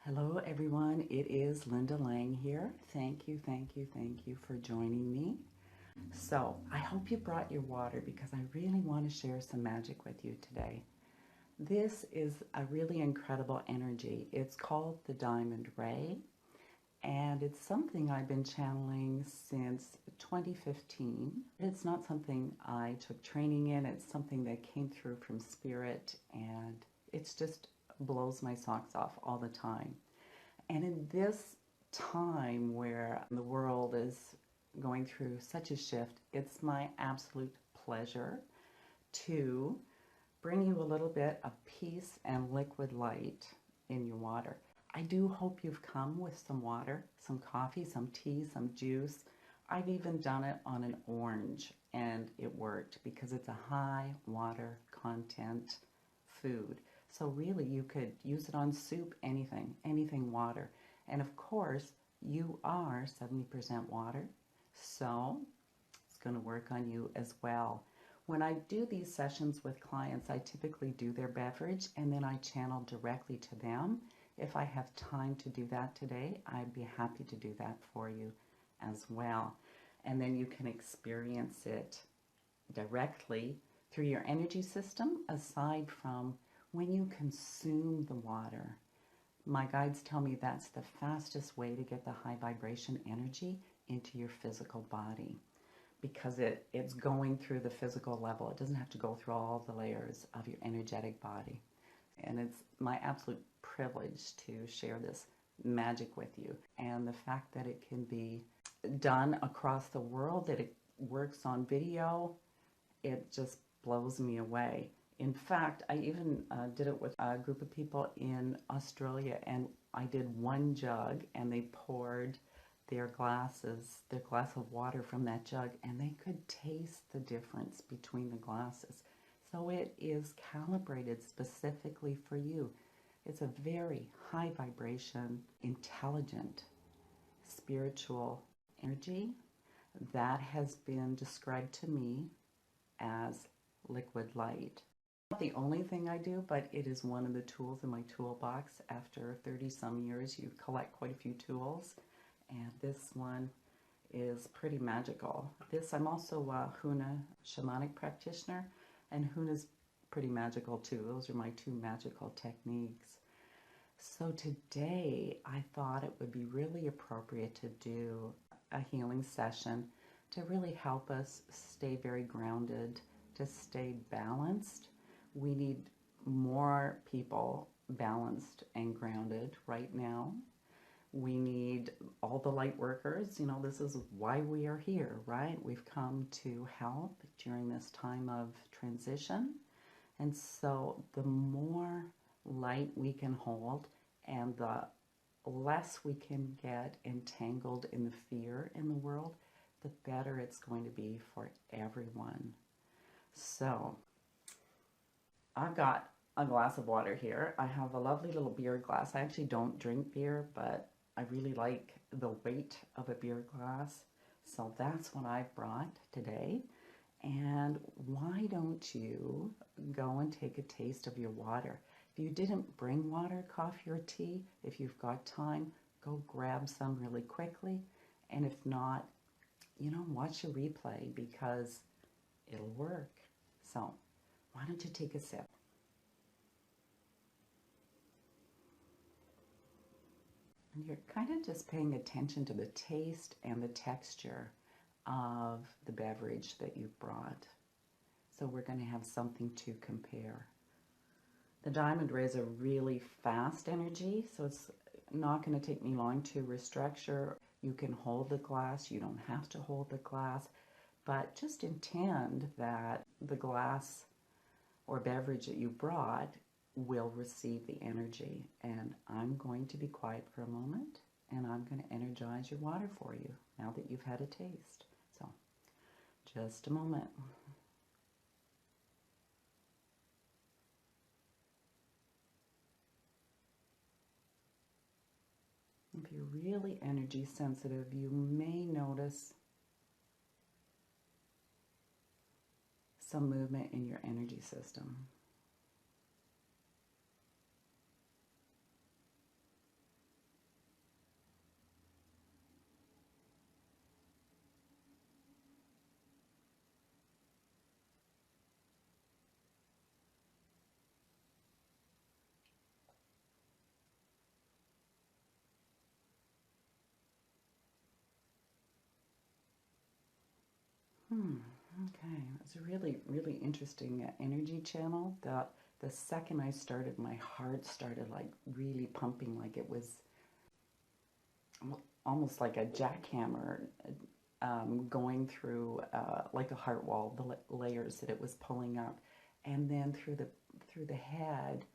Hello everyone, it is Linda Lang here. Thank you for joining me. So I hope you brought your water because I really want to share some magic with you today. This is a really incredible energy. It's called the Diamond Ray, and it's something I've been channeling since 2015. It's not something I took training in, it's something that came through from spirit, and it's just blows my socks off all the time. And in this time where the world is going through such a shift, it's my absolute pleasure to bring you a little bit of peace and liquid light in your water. I do hope you've come with some water, some coffee, some tea, some juice. I've even done it on an orange and it worked because it's a high water content food. So really you could use it on soup, anything water. And of course, you are 70% water, so it's going to work on you as well. When I do these sessions with clients, I typically do their beverage and then I channel directly to them. If I have time to do that today, I'd be happy to do that for you as well. And then you can experience it directly through your energy system, aside from when you consume the water. My guides tell me that's the fastest way to get the high vibration energy into your physical body because it's going through the physical level. It doesn't have to go through all the layers of your energetic body. And it's my absolute privilege to share this magic with you. And the fact that it can be done across the world, that it works on video, it just blows me away. In fact, I even did it with a group of people in Australia, and I did one jug, and they poured their glass of water from that jug, and they could taste the difference between the glasses. So it is calibrated specifically for you. It's a very high vibration, intelligent, spiritual energy that has been described to me as liquid light. Not the only thing I do, but it is one of the tools in my toolbox. After 30 some years, you collect quite a few tools, and this one is pretty magical. I'm also a Huna shamanic practitioner, and Huna's pretty magical too. Those are my two magical techniques. So today I thought it would be really appropriate to do a healing session to really help us stay very grounded, to stay balanced. We need more people balanced and grounded right now. We need all the light workers. You know, this is why we are here, right? We've come to help during this time of transition. And so the more light we can hold and the less we can get entangled in the fear in the world, the better it's going to be for everyone. So I've got a glass of water here. I have a lovely little beer glass. I actually don't drink beer, but I really like the weight of a beer glass. So that's what I've brought today. And why don't you go and take a taste of your water? If you didn't bring water, coffee, or tea, if you've got time, go grab some really quickly. And if not, watch a replay because it'll work. So why don't you take a sip? And you're kind of just paying attention to the taste and the texture of the beverage that you've brought. So we're going to have something to compare. The Diamond Ray is a really fast energy, so it's not going to take me long to restructure. You can hold the glass, you don't have to hold the glass, but just intend that the glass or beverage that you brought will receive the energy. And I'm going to be quiet for a moment, and I'm going to energize your water for you now that you've had a taste. So, just a moment. If you're really energy sensitive, you may notice some movement in your energy system. Hmm. Okay. It's a really, really interesting energy channel. That the second I started, my heart started like really pumping, like it was almost like a jackhammer going through like a heart wall, the layers that it was pulling up, and then through the head,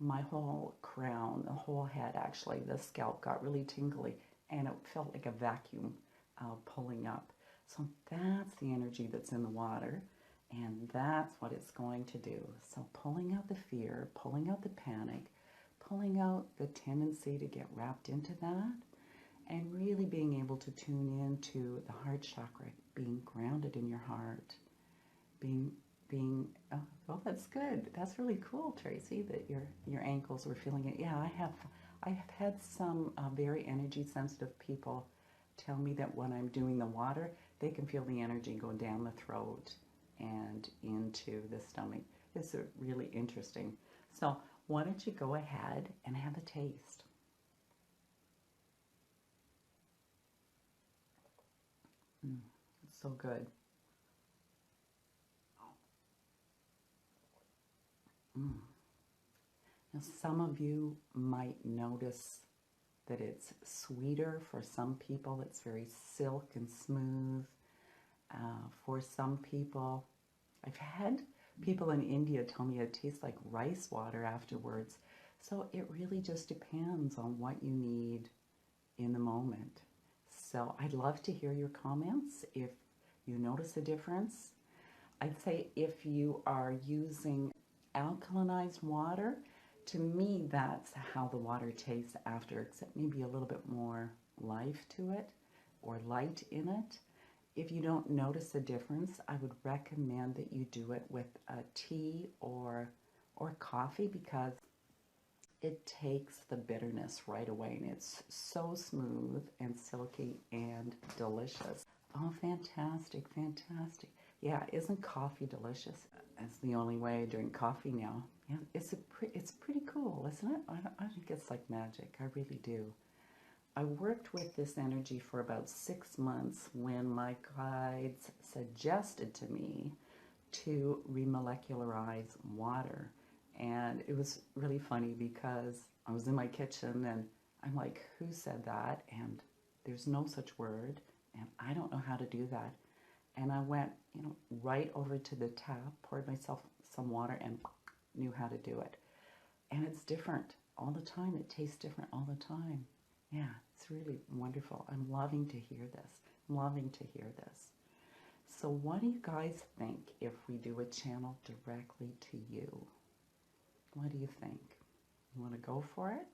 my whole crown, the whole head actually, the scalp got really tingly, and it felt like a vacuum pulling up. So that's the energy that's in the water, and that's what it's going to do. So pulling out the fear, pulling out the panic, pulling out the tendency to get wrapped into that, and really being able to tune into the heart chakra, being grounded in your heart, being oh, well, that's good. That's really cool, Tracy, that your ankles were feeling it. Yeah, I have had some very energy sensitive people tell me that when I'm doing the water, they can feel the energy go down the throat and into the stomach. It's really interesting. So why don't you go ahead and have a taste? Mm, it's so good. Mm. Now, some of you might notice that it's sweeter. For some people, it's very silk and smooth. For some people, I've had people in India tell me it tastes like rice water afterwards. So it really just depends on what you need in the moment. So I'd love to hear your comments if you notice a difference. I'd say if you are using alkalinized water, to me, that's how the water tastes after, except maybe a little bit more life to it or light in it. If you don't notice a difference, I would recommend that you do it with a tea or coffee, because it takes the bitterness right away, and it's so smooth and silky and delicious. Oh, fantastic, fantastic. Yeah, isn't coffee delicious? It's the only way I drink coffee now. Yeah, it's pretty cool, isn't it? I think it's like magic. I really do. I worked with this energy for about 6 months when my guides suggested to me to remolecularize water. And it was really funny because I was in my kitchen and I'm like, who said that? And there's no such word, and I don't know how to do that. And I went, right over to the tap, poured myself some water, and knew how to do it. And it's different all the time. It tastes different all the time. Yeah, it's really wonderful. I'm loving to hear this. I'm loving to hear this. So what do you guys think if we do a channel directly to you? What do you think? You want to go for it?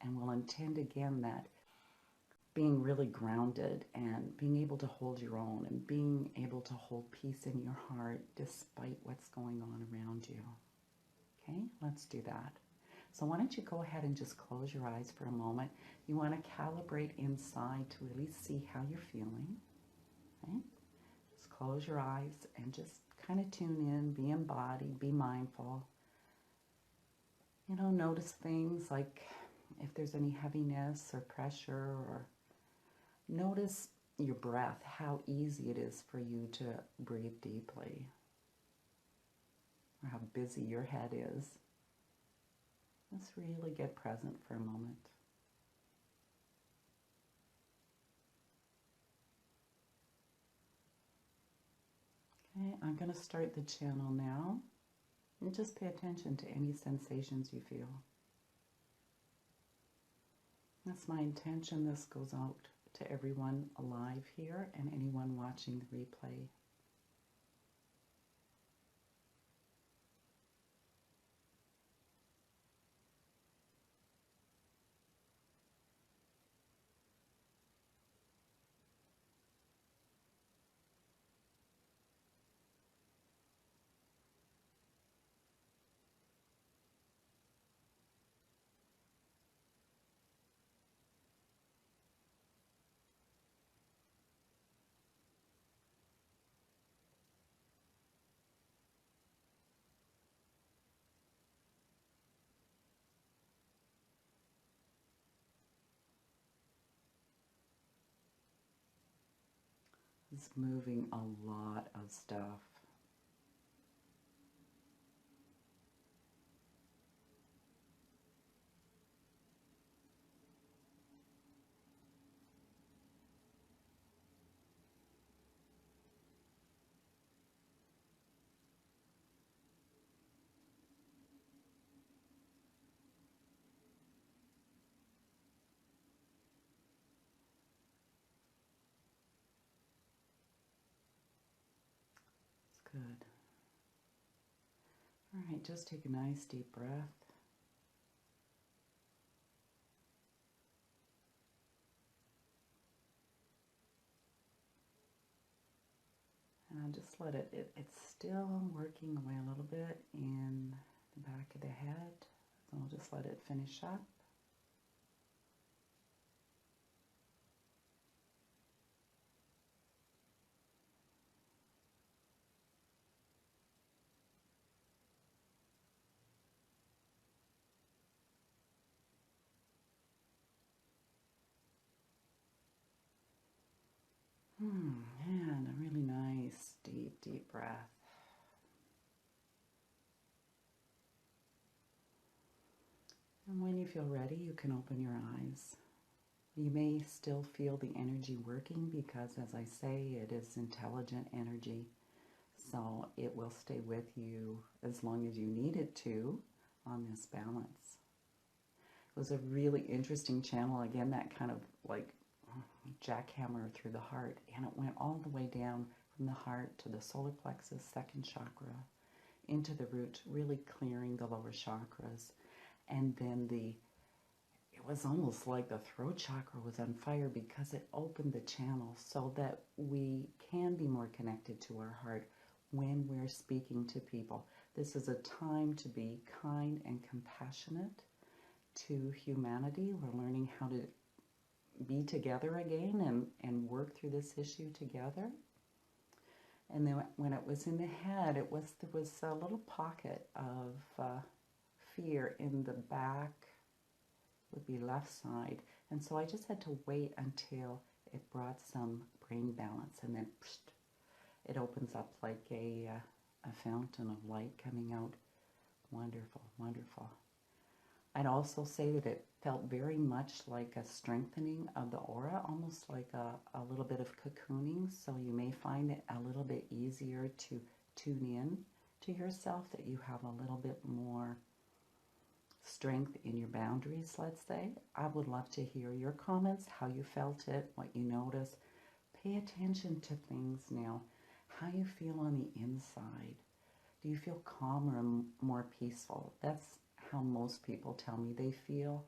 And we'll intend again that being really grounded and being able to hold your own and being able to hold peace in your heart despite what's going on around you. Okay, let's do that. So why don't you go ahead and just close your eyes for a moment. You want to calibrate inside to really see how you're feeling. Okay? Just close your eyes and just kind of tune in, be embodied, be mindful. Notice things like if there's any heaviness or pressure, or notice your breath, how easy it is for you to breathe deeply, or how busy your head is. Let's really get present for a moment. Okay, I'm going to start the channel now, and just pay attention to any sensations you feel. That's my intention. This goes out to everyone alive here and anyone watching the replay. is moving a lot of stuff. It's good. All right, just take a nice deep breath. And just let it's still working away a little bit in the back of the head. So I'll just let it finish up. And a really nice, deep, deep breath. And when you feel ready, you can open your eyes. You may still feel the energy working because, as I say, it is intelligent energy. So it will stay with you as long as you need it to on this balance. It was a really interesting channel. Again, that kind of like jackhammer through the heart. And it went all the way down from the heart to the solar plexus, second chakra, into the root, really clearing the lower chakras. And then it was almost like the throat chakra was on fire because it opened the channel so that we can be more connected to our heart when we're speaking to people. This is a time to be kind and compassionate to humanity. We're learning how to be together again and work through this issue together. And then when it was in the head, there was a little pocket of fear in the back, would be left side. And so I just had to wait until it brought some brain balance, and then it opens up like a fountain of light coming out. Wonderful, wonderful. I'd also say that it felt very much like a strengthening of the aura, almost like a little bit of cocooning. So you may find it a little bit easier to tune in to yourself, that you have a little bit more strength in your boundaries, let's say. I would love to hear your comments, how you felt it, what you noticed. Pay attention to things now, how you feel on the inside. Do you feel calmer and more peaceful? That's how most people tell me they feel.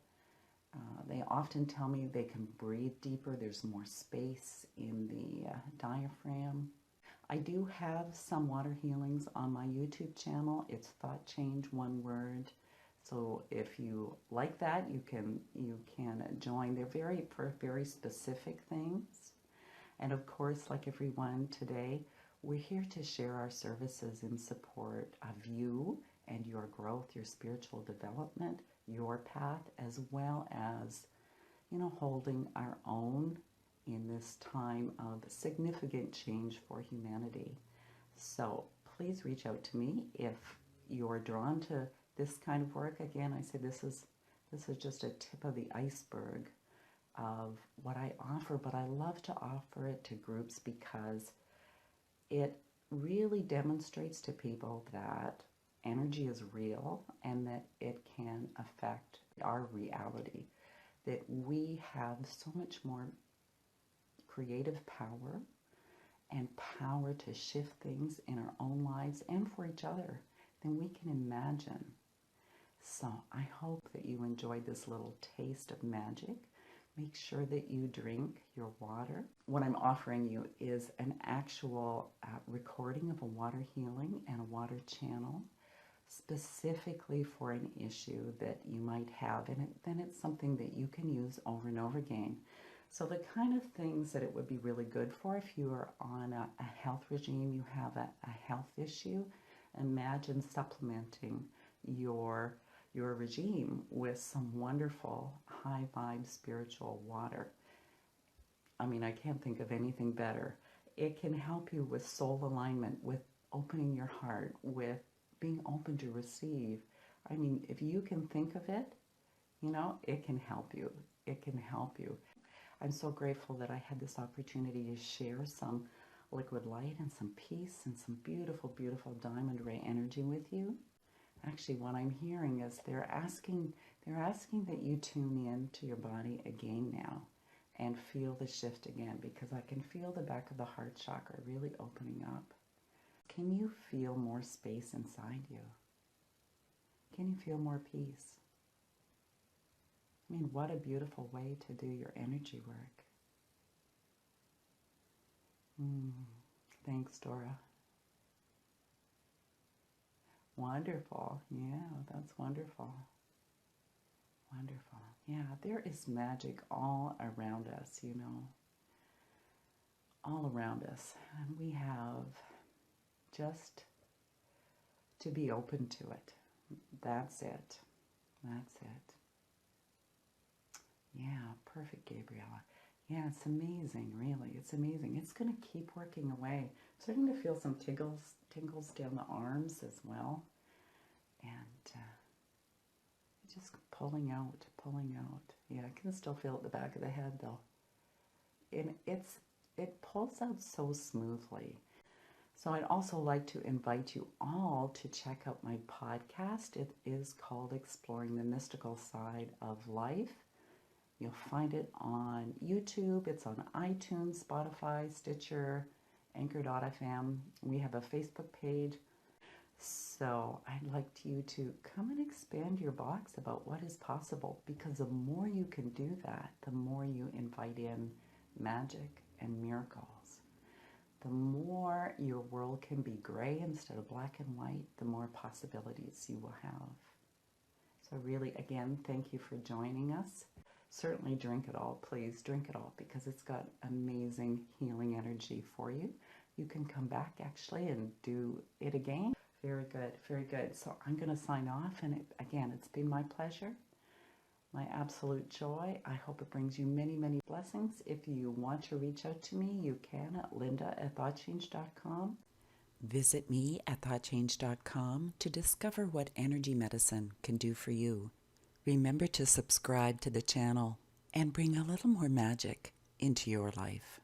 They often tell me they can breathe deeper. There's more space in the diaphragm. I do have some water healings on my YouTube channel. It's Thought Change, one word. So if you like that, you can join. They're for very specific things. And of course, like everyone today, we're here to share our services in support of you and your growth, your spiritual development, your path, as well as, holding our own in this time of significant change for humanity. So please reach out to me if you're drawn to this kind of work. Again, I say this is just a tip of the iceberg of what I offer, but I love to offer it to groups because it really demonstrates to people that energy is real and that it can affect our reality, that we have so much more creative power and power to shift things in our own lives and for each other than we can imagine. So I hope that you enjoyed this little taste of magic. Make sure that you drink your water. What I'm offering you is an actual recording of a water healing and a water channel specifically for an issue that you might have, and then it's something that you can use over and over again. So the kind of things that it would be really good for if you are on a health regime, you have a health issue, imagine supplementing your regime with some wonderful high vibe spiritual water. I mean, I can't think of anything better. It can help you with soul alignment, with opening your heart, with being open to receive. I mean, if you can think of it, it can help you. It can help you. I'm so grateful that I had this opportunity to share some liquid light and some peace and some beautiful, beautiful diamond ray energy with you. Actually, what I'm hearing is they're asking that you tune in to your body again now and feel the shift again, because I can feel the back of the heart chakra really opening up. Can you feel more space inside you? Can you feel more peace? I mean, what a beautiful way to do your energy work. Thanks, Dora. Wonderful. Yeah, that's wonderful. Wonderful. Yeah, there is magic all around us, all around us. And we have just to be open to it. That's it. That's it. Yeah, perfect, Gabriella. Yeah, it's amazing, really. It's amazing. It's going to keep working away. I'm starting to feel some tingles down the arms as well. And just pulling out, pulling out. Yeah, I can still feel it at the back of the head, though. And it pulls out so smoothly. So I'd also like to invite you all to check out my podcast. It is called Exploring the Mystical Side of Life. You'll find it on YouTube. It's on iTunes, Spotify, Stitcher, Anchor.fm. We have a Facebook page. So I'd like you to come and expand your box about what is possible, because the more you can do that, the more you invite in magic and miracles. The more your world can be gray instead of black and white, the more possibilities you will have. So really, again, thank you for joining us. Certainly drink it all. Please drink it all, because it's got amazing healing energy for you. You can come back actually and do it again. Very good, very good. So I'm going to sign off, and again, it's been my pleasure, my absolute joy. I hope it brings you many, many blessings. If you want to reach out to me, you can at linda@thoughtchange.com. Visit me at thoughtchange.com to discover what energy medicine can do for you. Remember to subscribe to the channel and bring a little more magic into your life.